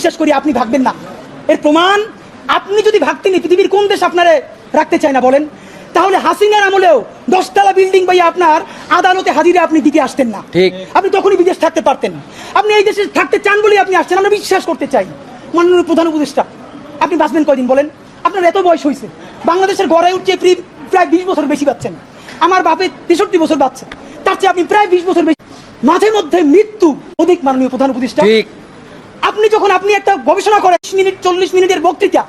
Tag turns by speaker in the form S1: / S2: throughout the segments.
S1: বিশ্বাস করি আপনি ভাগবেন না। এর প্রমাণ, আপনি যদি ভাগতেন পৃথিবীর কোন দেশ আপনারে রাখতে চায় না বলেন? তাহলে হাসিনার আমলেও 10 তলা বিল্ডিং পাইয়া আপনার আদালতে হাজিরে আপনি দিতে আসতেন না,
S2: ঠিক।
S1: আপনি তখনই বিদেশ থাকতে পারতেন। আপনি এই দেশে থাকতে চান বলেই আপনি আসছেন, আমরা বিশ্বাস করতে চাই। মাননীয় প্রধান উপদেষ্টা, আপনি বাঁচবেন কয়দিন বলেন? আপনার এত বয়স হয়েছে, বাংলাদেশের গড়ায় উঠছে প্রায় 20 বছর বেশি পাচ্ছেন। আমার বাপের 63 বছর পাচ্ছে, তার চেয়ে আপনি প্রায় 20 বছর বেশি। মাঝে মধ্যে মৃত্যু অধিক। মাননীয় প্রধান উপদেষ্টা, আপনি একটা গবেষণা করেন, 40 মিনিটের বক্তৃতা,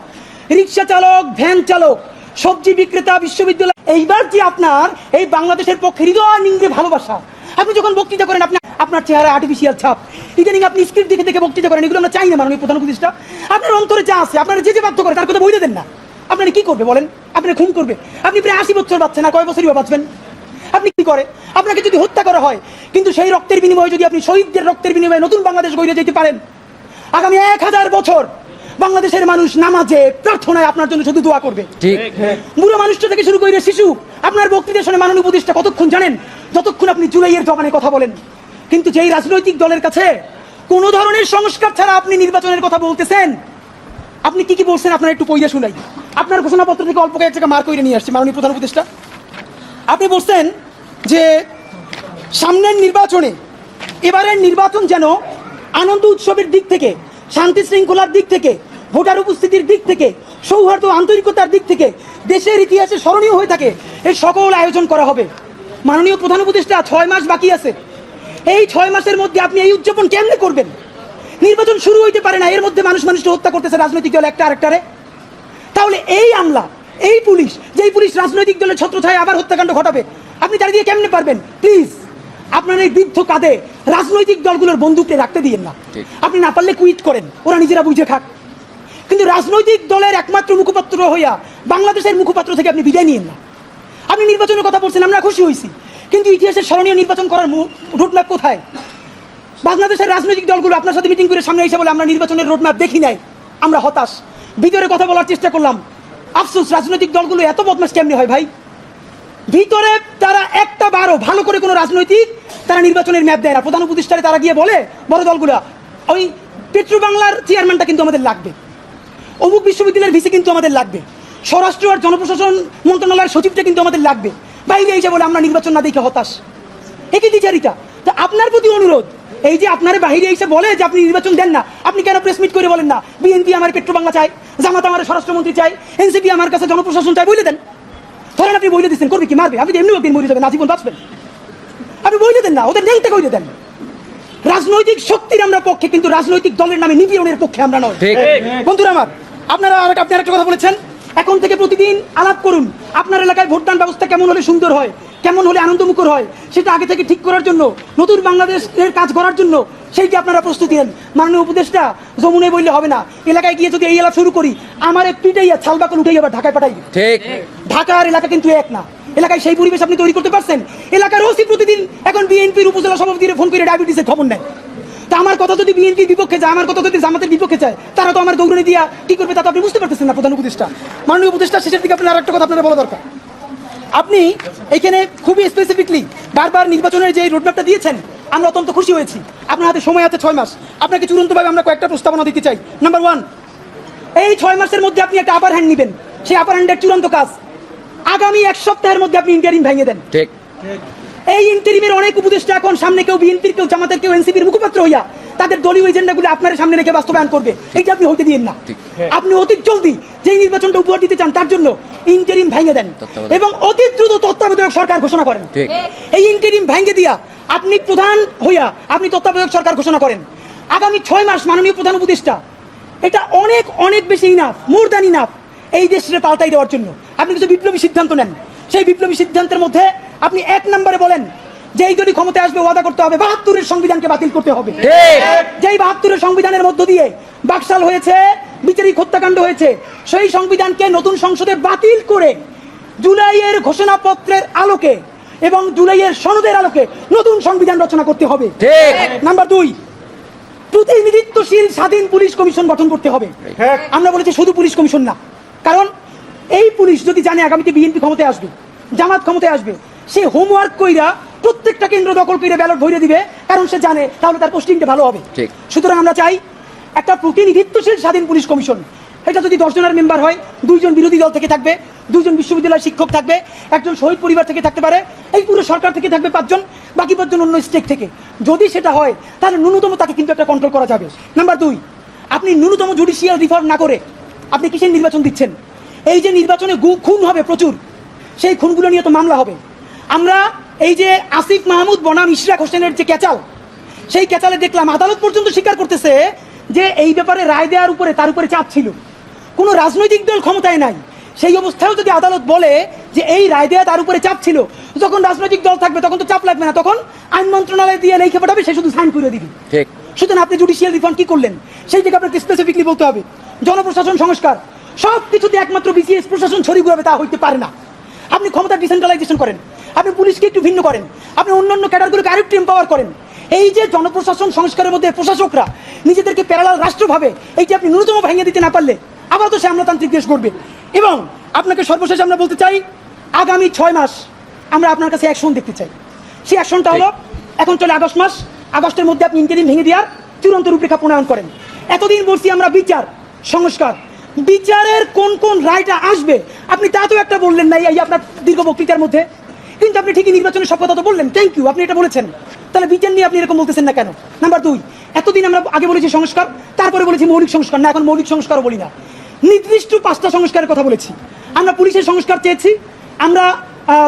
S1: রিক্সা চালক, ভ্যান চালক, সবজি বিক্রেতা, বিশ্ববিদ্যালয়, এইবার যে আপনার এই বাংলাদেশের পক্ষে হৃদয় নিংড়ে ভালোবাসা, আপনি যখন বক্তৃতা করেন আপনার চেহারা আর্টিফিশিয়াল ছাপ, ইদানিং আপনি স্ক্রিপ্ট দেখে দেখে বক্তৃতা করেন, এগুলো আমরা চাই না। মাননীয় প্রধান উপদেষ্টা, আপনার অন্তরে যা আছে, আপনারা যে বাধ্য করে তার কথা বইতে দেন না। আপনারা কি করবে বলেন? আপনি খুন করবে? আপনি প্রায় 80 বছর বাঁচছেন, আর কয় বছরই বাঁচবেন? আপনি কি করে? আপনাকে যদি হত্যা করা হয়, কিন্তু সেই রক্তের বিনিময়ে যদি আপনি শহীদদের রক্তের বিনিময়ে নতুন বাংলাদেশ গড়ে যেতে পারেন, আগামী 1000 বছর বাংলাদেশের মানুষ নামাজে প্রার্থনায় আপনার জন্য শুধু দোয়া করবে। বুড়ো মানুষটা থেকে শুরু করে শিশু আপনার বক্তৃতা শুনে মাননীয় উপদেষ্টা কতক্ষণ জানেন? যতক্ষণ আপনি জুলাইয়ের জবানে কথা বলেন। কিন্তু যেই রাজনৈতিক দলের কাছে কোন ধরনের সংস্কার ছাড়া আপনি নির্বাচনের কথা বলতেছেন, আপনি কি কি বলছেন আপনার একটু পয়সা শুনাই। আপনার ঘোষণাপত্র থেকে অল্প কয়েক টাকা মার করে নিয়ে আসছে মাননীয় প্রধান উপদেষ্টা। আপনি বলছেন যে সামনের নির্বাচনে, এবারের নির্বাচন যেন আনন্দ উৎসবের দিক থেকে, শান্তি শৃঙ্খলার দিক থেকে, ভোটার উপস্থিতির দিক থেকে, সৌহার্দ্য আন্তরিকতার দিক থেকে দেশের ইতিহাসে স্মরণীয় হয়ে থাকে, এই সকল আয়োজন করা হবে। মাননীয় প্রধান উপদেষ্টা, 6 মাস বাকি আছে। এই 6 মাসের মধ্যে আপনি এই উদযাপন কেমনে করবেন? নির্বাচন শুরু হইতে পারে না, এর মধ্যে মানুষকে হত্যা করতেছে রাজনৈতিক দল একটা আরেকটারে। তাহলে এই আমলা, এই পুলিশ, যেই পুলিশ রাজনৈতিক দলের ছত্রছায়ায় আবার হত্যাকাণ্ড ঘটাবে, আপনি তার দিয়ে কেমনে পারবেন? প্লিজ, আপনার এই বৃদ্ধ কাঁধে রাজনৈতিক দলগুলোর বন্দুককে রাখতে দিয়েন না। আপনি না পারলে কুইট করেন, ওরা নিজেরা বুঝে খাক। কিন্তু রাজনৈতিক দলের একমাত্র মুখপাত্র হইয়া বাংলাদেশের মুখপাত্র থেকে আপনি বিদায় নিয়েন না। আপনি নির্বাচনের কথা বলছেন, আমরা খুশি হয়েছি, কিন্তু ইতিহাসের স্মরণীয় নির্বাচন করার রোডম্যাপ কোথায়? বাংলাদেশের রাজনৈতিক দলগুলো আপনার সাথে মিটিং করে সামনে এসে বলে আমরা নির্বাচনের রোডম্যাপ দেখি নাই, আমরা হতাশ। ভিতরে কথা বলার চেষ্টা করলাম, আফসোস, রাজনৈতিক দলগুলো এত বদমাশ কেমনি হয় ভাই? ভিতরে তারা একটা বারও ভালো করে কোনো রাজনৈতিক তারা নির্বাচনের ম্যাপ দেয় না। প্রধান উপদেষ্টারে তারা গিয়ে বলে বড় দলগুলো, ওই পেট্রো বাংলার চেয়ারম্যানটা কিন্তু আমাদের লাগবে, অমুক বিশ্ববিদ্যালয়ের ভিসি কিন্তু আমাদের লাগবে, স্বরাষ্ট্র আর জনপ্রশাসন মন্ত্রণালয়ের সচিবটা কিন্তু আমাদের লাগবে। বাইরে এসে বলে আমরা নির্বাচন না দেখে হতাশ। একই দ্বিচারিতা। তা আপনার প্রতি অনুরোধ, এই যে আপনার বাইরে এসে বলে যে আপনি নির্বাচন দেন না, আপনি কেন প্রেস মিট করে বলেন না বিএনপি আমার পেট্রো বাংলা চাই, জামাত আমার স্বরাষ্ট্রমন্ত্রী চাই, এনসিপি আমার কাছে জনপ্রশাসন চাই, বলে দেন। ধরেন আপনি বইলে দিচ্ছেন, করবে কি? মারবে। আপনি এমনি একদিন মরে যাবেন, আজীবন বাঁচবেন। আপনি বইলে দেন না, ওদের নেংটা কইলে দেন। রাজনৈতিক শক্তির আমরা পক্ষে, কিন্তু রাজনৈতিক দলের নামে নিপীড়নের পক্ষে আমরা নয়। বন্ধুরা আমার, আপনি আরেকটা কথা বলেছেন, এখন থেকে প্রতিদিন আলাপ করুন আপনার এলাকায় ভোটদান ব্যবস্থা কেমন হলে সুন্দর হয়, কেমন হলে আনন্দমুখর হয়, সেটা আগে থেকে ঠিক করার জন্য, নতুন বাংলাদেশের কাজ করার জন্য সেইটি আপনারা প্রস্তুতি নেন। মাননীয় উপদেষ্টা, যমুনায় বললে হবে না, এলাকায় গিয়ে যদি এই এলাকা শুরু করি, আমার একটিটাই ছালবাকল উঠে আবার ঢাকায় পাঠাই। ঠিক, ঢাকার এলাকা কিন্তু এক না। এলাকায় সেই পরিবেশ আপনি তৈরি করতে পারছেন? এলাকার ওসি প্রতিদিন এখন বিএনপির উপজেলা সভাপতির ফোন করে ডায়াবেটিসের খবর নেয়। তা আমার কথা যদি বিএনপির বিপক্ষে যায়, আমার কথা যদি জামাতের বিপক্ষে চায়, তারা তো আমার দৌড়নি দিয়া কি করবে তা তো আপনি বুঝতে পারতেছেন না। প্রধান উপদেষ্টা, মাননীয় উপদেষ্টা, শেষের দিকে আপনার আরেকটা কথা আপনার বলা দরকার। আপনি এখানে খুবই স্পেসিফিকলি বারবার নির্বাচনের যে রোডম্যাপটা দিয়েছেন, আমরা অত্যন্ত খুশি হয়েছি। আপনার হাতে সময় আছে 6 মাস। আপনাকে চূড়ান্তভাবে আমরা কয়েকটা প্রস্তাবনা দিতে চাই। নাম্বার 1, এই 6 মাসের মধ্যে আপনি একটা আপার হ্যান্ড নেবেন। সেই আপার হ্যান্ডের চূড়ান্ত কাজ আগামী 1 সপ্তাহের মধ্যে আপনি ইন্টারিম ভেঙে দেন। ঠিক, এই ইন্টারিমের অনেক উপদেষ্টা এখন সামনে কেউ বিএনপির, কেউ জামাতের, কেউ এনসিপির মুখপাত্র হইয়া তাদের দলীয় এজেন্ডাগুলো আপনার সামনে রেখে বাস্তবায়ন করবে। এইটা আপনি হইতে দিয়েন না। আপনি অতি জলদি যেই নির্বাচনটা উপহার দিতে চান, তার জন্য ইন্টারিম ভেঙে দেন এবং অতি দ্রুত তত্ত্বাবধায়ক সরকার ঘোষণা করেন। এই ইন্টারিম ভেঙে দিয়া আপনি প্রধান হইয়া আপনি তত্ত্বাবধায়ক সরকার ঘোষণা করেন। আগামী 6 মাস মাননীয় প্রধান উপদেষ্টা, এটা অনেক অনেক বেশি ইনাফ, মোর দ্যান ইনাফ এই দেশে পাল্টাই দেওয়ার জন্য। আপনি কিছু বিপ্লবী সিদ্ধান্ত নেন। সেই বিপ্লবী সিদ্ধান্তের মধ্যে আপনি 1 নম্বরে বলেন, যেই যদি ক্ষমতায় আসবে ওয়াদা করতে হবে 72-এর সংবিধানকে বাতিল করতে হবে। যেই 72-এর সংবিধানের মধ্য দিয়ে বাকশাল হয়েছে, বিচারিক হত্যাকাণ্ড হয়েছে, সেই সংবিধানকে নতুন সংসদে বাতিল করে জুলাইয়ের ঘোষণাপত্রের আলোকে এবং জুলাইয়ের সনদের আলোকে নতুন সংবিধান রচনা করতে হবে। নাম্বার 2, প্রতিনিধিত্বশীল স্বাধীন পুলিশ কমিশন গঠন করতে হবে। আমরা বলেছি শুধু পুলিশ কমিশন না, কারণ এই পুলিশ যদি জানে আগামীতে বিএনপি ক্ষমতায় আসবে, জামাত ক্ষমতায় আসবে, সে হোমওয়ার্ক কইরা প্রত্যেকটা কেন্দ্র দখল করে ব্যালট ভরে দিবে, কারণ সে জানে তাহলে তার পোস্টিংটা ভালো হবে। সুতরাং আমরা চাই একটা প্রতিনিধিত্বশীল স্বাধীন পুলিশ কমিশন, এটা যদি 10 জনের মেম্বার হয়, 2 জন বিরোধী দল থেকে থাকবে, 2 জন বিশ্ববিদ্যালয়ের শিক্ষক থাকবে, 1 জন শহীদ পরিবার থেকে থাকতে পারে, এই পুরো সরকার থেকে থাকবে 5 জন, বাকি 5 জন অন্য স্টেক থেকে। যদি সেটা হয় তাহলে ন্যূনতম তাকে কিন্তু একটা কন্ট্রোল করা যাবে। নাম্বার 2, আপনি ন্যূনতম জুডিশিয়াল রিফর্ম না করে আপনি কিসের নির্বাচন দিচ্ছেন? এই যে নির্বাচনে খুন হবে প্রচুর, সেই খুনগুলো নিয়ে তো মামলা হবে। আমরা এই যে আসিফ মাহমুদ বনাম ইশরাক হোসেনের যে ক্যাচাল, সেই ক্যাচালে দেখলাম আদালত পর্যন্ত স্বীকার করতেছে যে এই ব্যাপারে রায় দেওয়ার উপরে তার উপরে চাপ ছিল, কোনো রাজনৈতিক দল ক্ষমতায় নাই। সেই অবস্থায়ও যদি আদালত বলে যে এই রায় দেওয়া তার উপরে চাপ ছিল, যখন রাজনৈতিক দল থাকবে তখন তো চাপ লাগবে না, তখন আইন মন্ত্রণালয় দিয়ে লিখে পাঠাবে, সে শুধু সাইন করে দিবে।
S2: ঠিক।
S1: সুতরাং আপনি জুডিশিয়াল রিফর্ম কি করলেন সেই থেকে আপনাকে স্পেসিফিকলি বলতে হবে। জনপ্রশাসন সংস্কার, সব কিছুতে একমাত্র বিসিএস প্রশাসন ছড়ি ঘুরাবে তা হইতে পারে না। আপনি ক্ষমতা ডিসেন্ট্রালাইজেশন করেন, আপনি পুলিশকে একটু ভিন্ন করেন, আপনি অন্যান্য ক্যাডারগুলোকে আরেকটু এম্পাওয়ার করেন। এই যে জনপ্রশাসন সংস্কারের মধ্যে প্রশাসকরা নিজেদেরকে প্যারালাল রাষ্ট্র ভাবে, এইটি আপনি ন্যূনতম ভাঙিয়ে দিতে না পারলে আবার তো সে আমলাতান্ত্রিক দেশ করবে। এবং আপনাকে সর্বশেষ আমরা বলতে চাই, আগামী 6 মাস আমরা আপনার কাছে অ্যাকশন দেখতে চাই। সেই অ্যাকশনটা হলো, এখন চলে আগস্ট মাস, আগস্টের মধ্যে আপনি ইন্টারিম ভেঙে দেওয়ার চূড়ান্ত রূপরেখা প্রণয়ন করেন। এতদিন বলছি আমরা বিচার সংস্কার, বিচারের কোন কোন রায়টা আসবে আপনি তা তো একটা বললেন নাই এই আপনার দীর্ঘ বক্তৃতার মধ্যে, কিন্তু আপনি ঠিকই নির্বাচনের সব কথা তো বললেন, থ্যাংক ইউ, আপনি এটা বলেছেন। তাহলে বিচার নিয়ে আপনি এরকম বলতেছেন না কেন? নাম্বার 2, এতদিন আমরা আগে বলেছি সংস্কার, তারপরে বলেছি মৌলিক সংস্কার, না এখন মৌলিক সংস্কারও বলি না, নির্দিষ্ট 5টা সংস্কারের কথা বলেছি। আমরা পুলিশের সংস্কার চেয়েছি, আমরা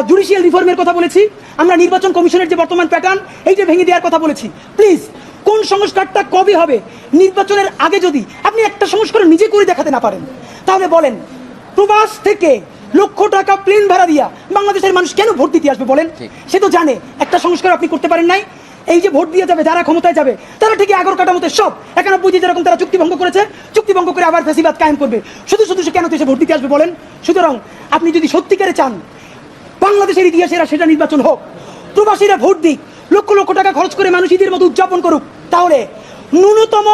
S1: জুডিশিয়াল রিফর্মের কথা বলেছি, আমরা নির্বাচন কমিশনের যে বর্তমান প্যাটার্ন এইটা ভেঙে দেওয়ার কথা বলেছি। প্লিজ, কোন সংস্কারটা কবে হবে? নির্বাচনের আগে যদি আপনি একটা সংস্কার নিজে করে দেখাতে না পারেন, তাহলে বলেন প্রবাস থেকে লক্ষ টাকা প্লেন ভাড়া দিয়া বাংলাদেশের মানুষ কেন ভোট দিতে আসবে বলেন? সে তো জানে একটা সংস্কার আপনি করতে পারেন নাই। এই যে ভোট দিয়ে যাবে যারা ক্ষমতায় যাবে, তারা ঠিক 11 কাটার মতো সব 91 যেরকম তারা চুক্তি ভঙ্গ করেছে, চুক্তি ভঙ্গ করে আবার ফ্যাসিবাদ কায়েম করবে। শুধু শুধু সে কেন তো এসে ভোট দিতে আসবে বলেন? সুতরাং আপনি যদি সত্যিকারে চান বাংলাদেশের ইতিহাসেরা সেটা নির্বাচন হোক, প্রবাসীরা ভোট দিক, লক্ষ লক্ষ টাকা খরচ করে মানুষ ঈদের মতো উদযাপন করুক, তাহলে ন্যূনতম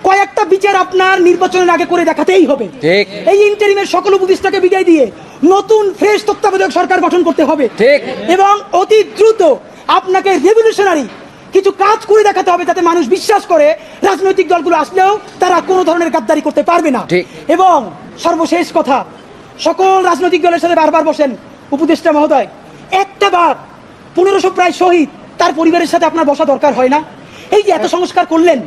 S1: কয়েকটা বিচার আপনার নির্বাচনের আগে করে দেখাতেই হবে। এই ইন্টারিমের সকল উপদেষ্টাকে বিদায় দিয়ে নতুন ফ্রেশ তত্ত্বাবধায়ক সরকার গঠন করতে হবে এবং অতি দ্রুত আপনাকে রেভলিউশনারি কিছু কাজ করে দেখাতে হবে, যাতে মানুষ বিশ্বাস করে রাজনৈতিক দলগুলো আসলেও তারা কোনো ধরনের গাদ্দারি করতে পারবে না। এবং সর্বশেষ কথা, সকল রাজনৈতিক দলের সাথে বারবার বসেন উপদেষ্টা মহোদয়, একটা বার 1500 প্রায় শহীদ তার পরিবারের সাথে আপনার বসা দরকার হয় না? এই যে এত সংস্কার করলেন,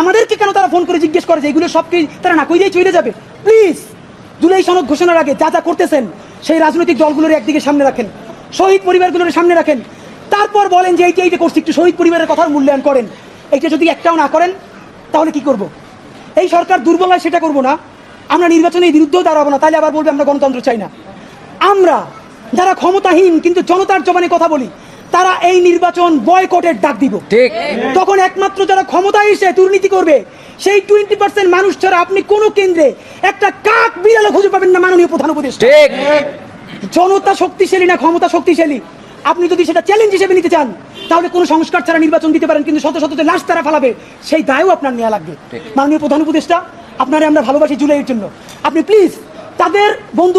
S1: আমাদেরকে কেন তারা ফোন করে জিজ্ঞেস করে যে এগুলো সব কি তারা না কই দিয়ে চলে যাবে? প্লিজ, জুলাই সনদ ঘোষণার আগে যা যা করতেছেন সেই রাজনৈতিক দলগুলোর একদিকে সামনে রাখেন, শহীদ পরিবারগুলোর সামনে রাখেন, তারপর বলেন যে এইটা করছি, একটু শহীদ পরিবারের কথার মূল্যায়ন করেন। এইটা যদি একটাও না করেন তাহলে কি করব? এই সরকার দুর্বল হয় সেটা করবো না, আমরা নির্বাচনের বিরুদ্ধেও দাঁড়াবো না, তাহলে আবার বলবে আমরা গণতন্ত্র চাই না। আমরা যারা ক্ষমতাহীন কিন্তু জনতার জবানে কথা বলি, তারা এই নির্বাচন বয়কটের ডাক দিব। তখন একমাত্র যারা ক্ষমতায় এসে দুর্নীতি করবে সেই 20% মানুষ ছাড়া আপনি কোন কেন্দ্রে একটা কাক বিড়ালও খুঁজে পাবেন না। মাননীয় প্রধান উপদেষ্টা, জনতা শক্তিশালী না ক্ষমতা শক্তিশালী, আপনি যদি সেটা চ্যালেঞ্জ হিসেবে নিতে চান তাহলে কোনো সংস্কার ছাড়া নির্বাচন দিতে পারেন, কিন্তু শত শত লাশ তারা ফালাবে, সেই দায়ও আপনার নেওয়া লাগবে। মাননীয় প্রধান উপদেষ্টা, আপনারা আমরা ভালোবাসি জুলাইয়ের জন্য, আপনি প্লিজ তাদের বন্ধু